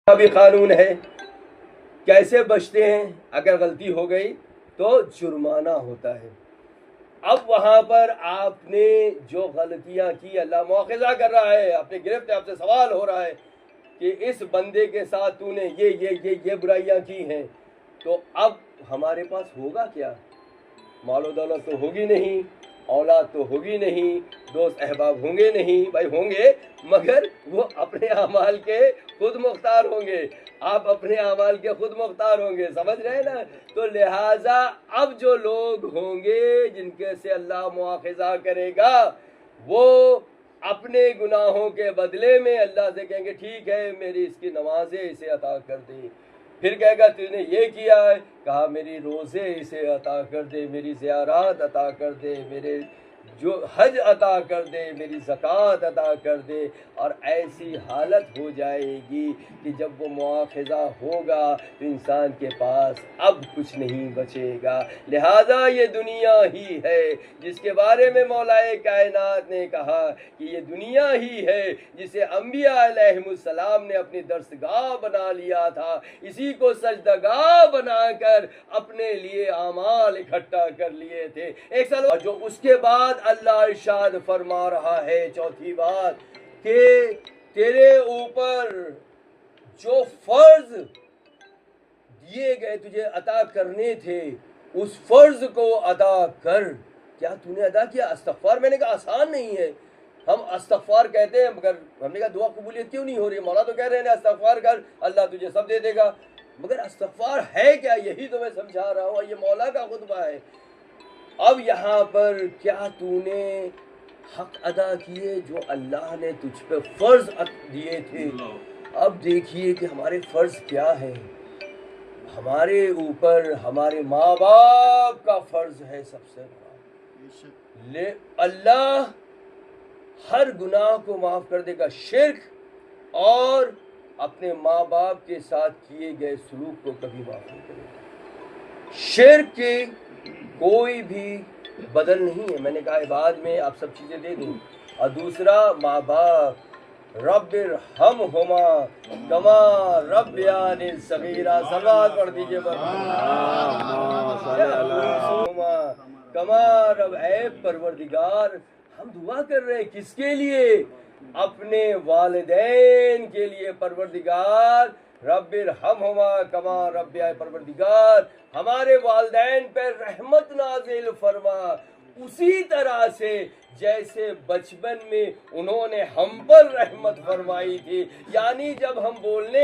کا بھی قانون ہے، کیسے بچتے ہیں؟ اگر غلطی ہو گئی تو جرمانہ ہوتا ہے۔ اب وہاں پر آپ نے جو غلطیاں کی، اللہ مواخذہ کر رہا ہے، اپنے گرفت آپ سے سوال ہو رہا ہے کہ اس بندے کے ساتھ تو نے یہ برائیاں کی ہیں، تو اب ہمارے پاس ہوگا کیا؟ مال و دولت تو ہوگی نہیں، اولاد تو ہوگی نہیں، دوست احباب ہوں گے نہیں، بھائی ہوں گے مگر وہ اپنے اعمال کے خود مختار ہوں گے، آپ اپنے اعمال کے خود مختار ہوں گے، سمجھ رہے ہیں نا؟ تو لہٰذا اب جو لوگ ہوں گے جن کے سے اللہ مواخذہ کرے گا، وہ اپنے گناہوں کے بدلے میں اللہ سے کہیں گے ٹھیک ہے میری اس کی نمازیں اسے عطا کر دے، پھر کہے گا تو نے یہ کیا ہے، کہا میری روزے اسے عطا کر دے، میری زیارات عطا کر دے، میرے جو حج عطا کر دے، میری زکوٰۃ عطا کر دے، اور ایسی حالت ہو جائے گی کہ جب وہ مواخذہ ہوگا تو انسان کے پاس اب کچھ نہیں بچے گا۔ لہٰذا یہ دنیا ہی ہے جس کے بارے میں مولا کائنات نے کہا کہ یہ دنیا ہی ہے جسے انبیاء علیہم السلام نے اپنی درسگاہ بنا لیا تھا، اسی کو سجدگاہ بنا کر اپنے لیے اعمال اکٹھا کر لیے تھے۔ ایک سال جو اس کے بعد اللہ ارشاد فرما رہا ہے، چوتھی بات کہ تیرے اوپر جو فرض دیے گئے تجھے عطا کرنے تھے اس فرض کو ادا کر۔ کیا تو نے ادا کیا؟ استغفار میں نے کہا آسان نہیں ہے، ہم استغفار کہتے ہیں مگر ہم نے کہا دعا قبولیت کیوں نہیں ہو رہی ہے؟ مولا تو کہہ رہے ہیں استغفار کر اللہ تجھے سب دے دے گا، مگر استغفار ہے کیا؟ یہی تو میں سمجھا رہا ہوں، یہ مولا کا خطبہ ہے۔ اب یہاں پر کیا تو نے حق ادا کیے جو اللہ نے تجھ پہ فرض دیے تھے؟ اب دیکھیے کہ ہمارے فرض کیا ہے۔ ہمارے اوپر ہمارے ماں باپ کا فرض ہے سب سے بڑا، اللہ ہر گناہ کو معاف کر دے گا، شرک اور اپنے ماں باپ کے ساتھ کیے گئے سلوک کو کبھی معاف نہیں کرے گا۔ شرک کی کوئی بھی بدل نہیں ہے، میں نے کہا بعد میں آپ سب چیزیں دے دیں، اور دوسرا ماں باپ رب ارحمہما کما ربیانی صغیرا، صلوات پڑھ دیجئے کما رب، اے پروردگار ہم دعا کر رہے ہیں کس کے لیے؟ اپنے والدین کے لیے۔ پروردگار رب ارحمہما کما ربیانی، پروردگار ہمارے والدین پر رحمت نازل فرما اسی طرح سے جیسے بچپن میں انہوں نے ہم پر رحمت فرمائی تھی، یعنی جب ہم بولنے